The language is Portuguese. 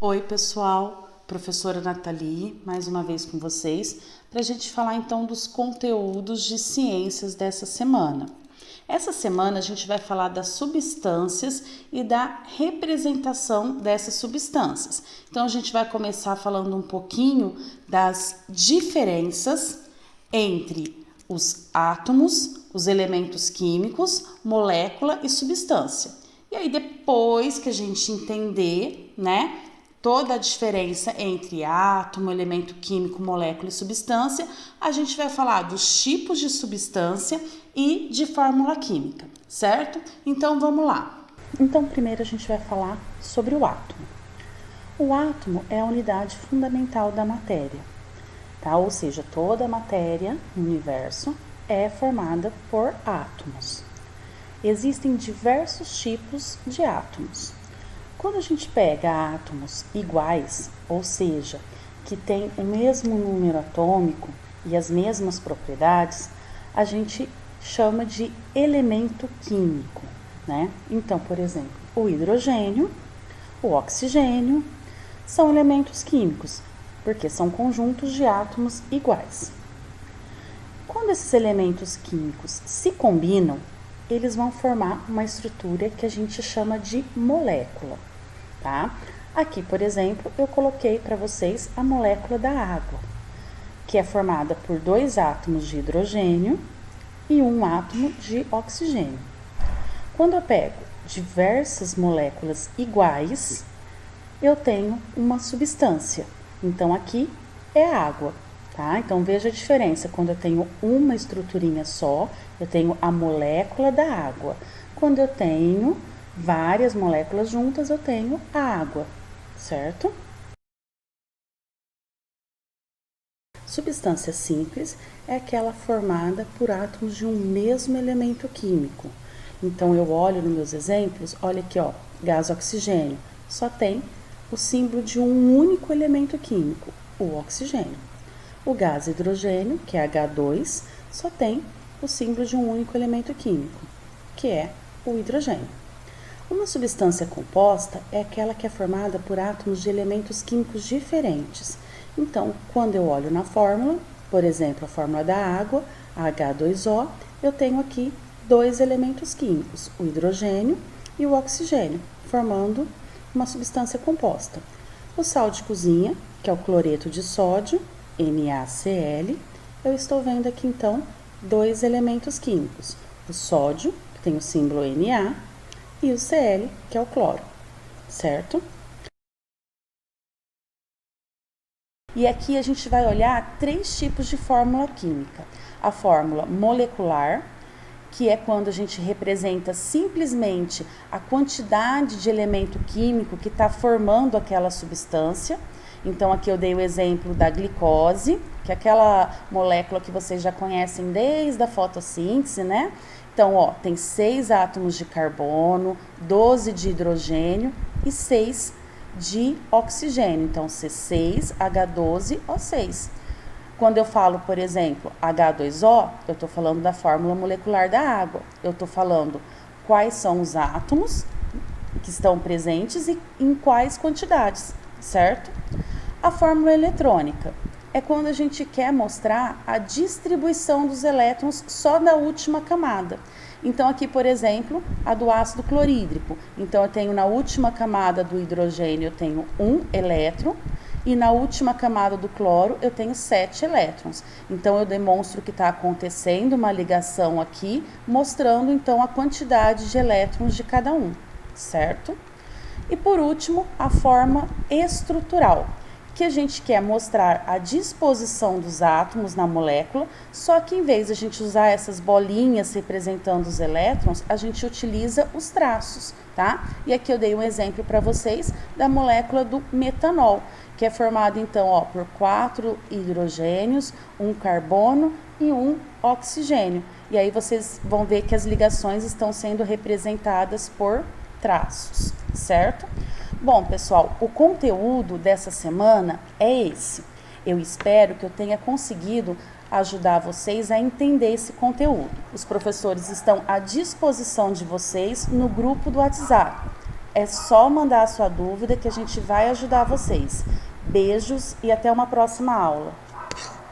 Oi, pessoal, professora Nathalie, mais uma vez com vocês, para a gente falar então dos conteúdos de ciências dessa semana. Essa semana a gente vai falar das substâncias e da representação dessas substâncias. Então a gente vai começar falando um pouquinho das diferenças entre os átomos, os elementos químicos, molécula e substância. E aí depois que a gente entender, toda a diferença entre átomo, elemento químico, molécula e substância, a gente vai falar dos tipos de substância e de fórmula química, certo? Então vamos lá. Então primeiro a gente vai falar sobre o átomo. O átomo é a unidade fundamental da matéria, tá? Ou seja, toda a matéria no universo é formada por átomos. Existem diversos tipos de átomos. Quando a gente pega átomos iguais, ou seja, que têm o mesmo número atômico e as mesmas propriedades, a gente chama de elemento químico, né? Então, por exemplo, o hidrogênio, o oxigênio, são elementos químicos, porque são conjuntos de átomos iguais. Quando esses elementos químicos se combinam, eles vão formar uma estrutura que a gente chama de molécula. Tá? Aqui, por exemplo, eu coloquei para vocês a molécula da água, que é formada por 2 átomos de hidrogênio e 1 átomo de oxigênio. Quando eu pego diversas moléculas iguais, eu tenho uma substância. Então, aqui é água, tá? Então, veja a diferença. Quando eu tenho uma estruturinha só, eu tenho a molécula da água. Quando eu tenho várias moléculas juntas, eu tenho a água, certo? Substância simples é aquela formada por átomos de um mesmo elemento químico. Então, eu olho nos meus exemplos, olha aqui, ó, gás oxigênio, só tem o símbolo de um único elemento químico, o oxigênio. O gás hidrogênio, que é H2, só tem o símbolo de um único elemento químico, que é o hidrogênio. Uma substância composta é aquela que é formada por átomos de elementos químicos diferentes. Então, quando eu olho na fórmula, por exemplo, a fórmula da água, H2O, eu tenho aqui 2 elementos químicos, o hidrogênio e o oxigênio, formando uma substância composta. O sal de cozinha, que é o cloreto de sódio, NaCl, eu estou vendo aqui então 2 elementos químicos, o sódio, que tem o símbolo Na, e o Cl, que é o cloro, certo? E aqui a gente vai olhar 3 tipos de fórmula química. A fórmula molecular, que é quando a gente representa simplesmente a quantidade de elemento químico que está formando aquela substância. Então, aqui eu dei o exemplo da glicose, que é aquela molécula que vocês já conhecem desde a fotossíntese, né? Então, ó, tem 6 átomos de carbono, 12 de hidrogênio e 6 de oxigênio. Então, C6H12O6. Quando eu falo, por exemplo, H2O, eu estou falando da fórmula molecular da água. Eu estou falando quais são os átomos que estão presentes e em quais quantidades, certo? A fórmula eletrônica é quando a gente quer mostrar a distribuição dos elétrons só da última camada. Então, aqui, por exemplo, a do ácido clorídrico. Então, eu tenho na última camada do hidrogênio, eu tenho 1 elétron, e na última camada do cloro, eu tenho 7 elétrons. Então, eu demonstro que está acontecendo uma ligação aqui, mostrando, então, a quantidade de elétrons de cada um, certo? E, por último, a forma estrutural, que a gente quer mostrar a disposição dos átomos na molécula, só que em vez de a gente usar essas bolinhas representando os elétrons, a gente utiliza os traços, tá? E aqui eu dei um exemplo para vocês da molécula do metanol, que é formada então, ó, por 4 hidrogênios, 1 carbono e 1 oxigênio. E aí vocês vão ver que as ligações estão sendo representadas por traços, certo? Bom, pessoal, o conteúdo dessa semana é esse. Eu espero que eu tenha conseguido ajudar vocês a entender esse conteúdo. Os professores estão à disposição de vocês no grupo do WhatsApp. É só mandar a sua dúvida que a gente vai ajudar vocês. Beijos e até uma próxima aula.